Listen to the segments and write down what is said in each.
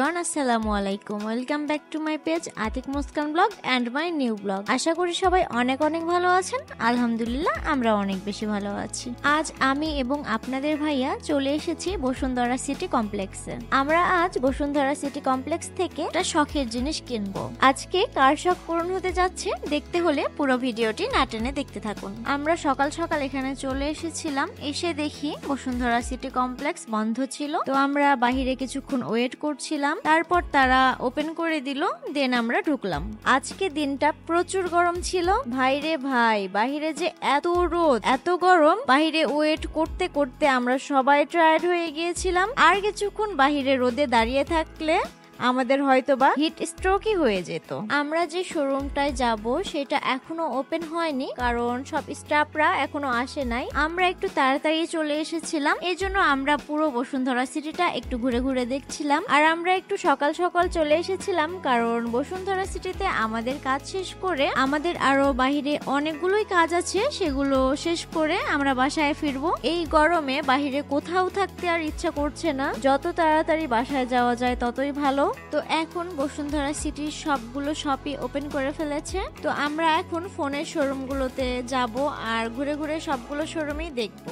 Everyone, আসসালামু আলাইকুম। Welcome back to my page Atik Muskan blog and my new blog. আশা করি সবাই অনেক অনেক ভালো আছেন। আলহামদুলিল্লাহ, আমরা অনেক বেশি ভালো আছি। আজ আমি এবং আপনাদের ভাইয়া চলে এসেছি বসুন্ধরা সিটি কমপ্লেক্সে। আমরা আজ বসুন্ধরা সিটি কমপ্লেক্স থেকে একটা শখের জিনিস কিনবো। আজকে কার শখ পূরণ হতে যাচ্ছে দেখতে হলে পুরো ভিডিওটি না টেনে দেখতে থাকুন। আমরা সকাল সকাল এখানে চলে এসেছিলাম, এসে দেখি বসুন্ধরা সিটি কমপ্লেক্স বন্ধ ছিল। তো আমরা বাহিরে কিছুক্ষণ ওয়েট করছিলাম, তারপর তারা ওপেন করে দিল, দেন আমরা ঢুকলাম। আজকে দিনটা প্রচুর গরম ছিল ভাইরে ভাই, বাহিরে যে এত রোদ এত গরম, বাহিরে ওয়েট করতে করতে আমরা সবাই টায়ার্ড হয়ে গিয়েছিলাম। আর কিছুক্ষণ বাহিরে রোদে দাঁড়িয়ে থাকলে আমাদের হয়তোবা হিট স্ট্রোকই হয়ে যেত। আমরা যে শোরুমটায় যাব সেটা এখনো ওপেন হয়নি, কারণ সব স্টাফরা এখনো আসে নাই। আমরা একটু তাড়াতাড়ি চলে এসেছিলাম, এজন্য আমরা পুরো বসুন্ধরা সিটিটা একটু ঘুরে ঘুরে দেখছিলাম। আর আমরা একটু সকাল সকাল চলে এসেছিলাম, কারণ বসুন্ধরা সিটিতে আমাদের কাজ শেষ করে আমাদের আরো বাহিরে অনেকগুলোই কাজ আছে, সেগুলো শেষ করে আমরা বাসায় ফিরবো। এই গরমে বাহিরে কোথাও থাকতে আর ইচ্ছা করছে না, যত তাড়াতাড়ি বাসায় যাওয়া যায় ততই ভালো। তো এখন বসুন্ধরা সিটির সবগুলো শপই ওপেন করে ফেলেছে। তো আমরা এখন ফোনের শোরুমগুলোতে যাব আর ঘুরে ঘুরে সবগুলো শোরুমই দেখব।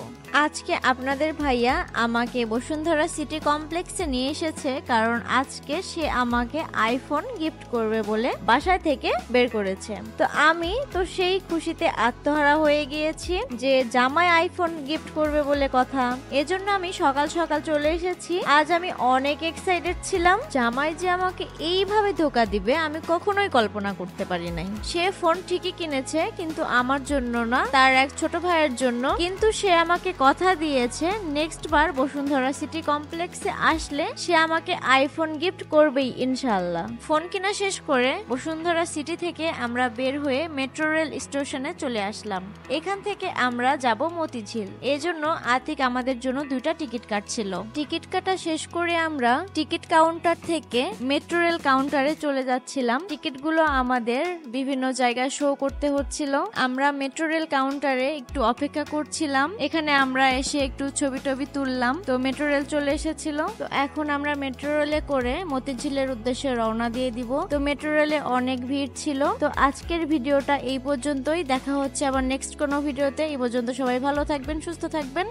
আজকে আপনাদের ভাইয়া আমাকে বসুন্ধরা সিটি কমপ্লেক্সে নিয়ে এসেছে, কারণ আজকে সে আমাকে আইফোন গিফট করবে বলে বাসায় থেকে বের করেছে। তো আমি তো সেই খুশিতে আত্মহারা হয়ে গিয়েছি যে জামাই আইফোন গিফট করবে বলে কথা। এজন্য আমি সকাল সকাল চলে এসেছি। আজ আমি অনেক এক্সাইটেড ছিলাম। জামাই যে আমাকে এইভাবে ধোকা দিবে আমি কখনোই কল্পনা করতে পারি নাই। সে ফোন ঠিকই কিনেছে, কিন্তু আমার জন্য না, তার এক ছোট ভাইয়ের জন্য। কিন্তু সে আমাকে কথা দিয়েছে নেক্সট বার বসুন্ধরা সিটি কমপ্লেক্সে আসলে সে আমাকে আইফোন গিফট করবেই ইনশাআল্লাহ। ফোন কিনা শেষ করে বসুন্ধরা সিটি থেকে আমরা বের হয়ে মেট্রো রেল স্টেশনে চলে আসলাম। এখান থেকে আমরা যাব মতিঝিল। এজন্য আতিক আমাদের জন্য 2টা টিকিট কাটছিল। টিকিট কাটা শেষ করে আমরা টিকিট কাউন্টার থেকে মেট্রো রেল কাউন্টারে চলে যাচ্ছিলাম। টিকিটগুলো আমাদের বিভিন্ন জায়গায় শো করতে হচ্ছিল। আমরা মেট্রো রেল কাউন্টারে একটু অপেক্ষা করছিলাম। এখানে আমরা এসে একটু ছবি টবি তুললাম। তো মেট্রো রেল চলে এসেছিল। তো এখন আমরা মেট্রো রেলে করে মতিঝিলের উদ্দেশ্যে রওনা দিয়ে দিব। তো মেট্রো রেলে অনেক ভিড় ছিল। তো আজকের ভিডিওটা এই পর্যন্তই। দেখা হচ্ছে আবার নেক্সট কোনো ভিডিওতে। এই পর্যন্ত সবাই ভালো থাকবেন, সুস্থ থাকবেন।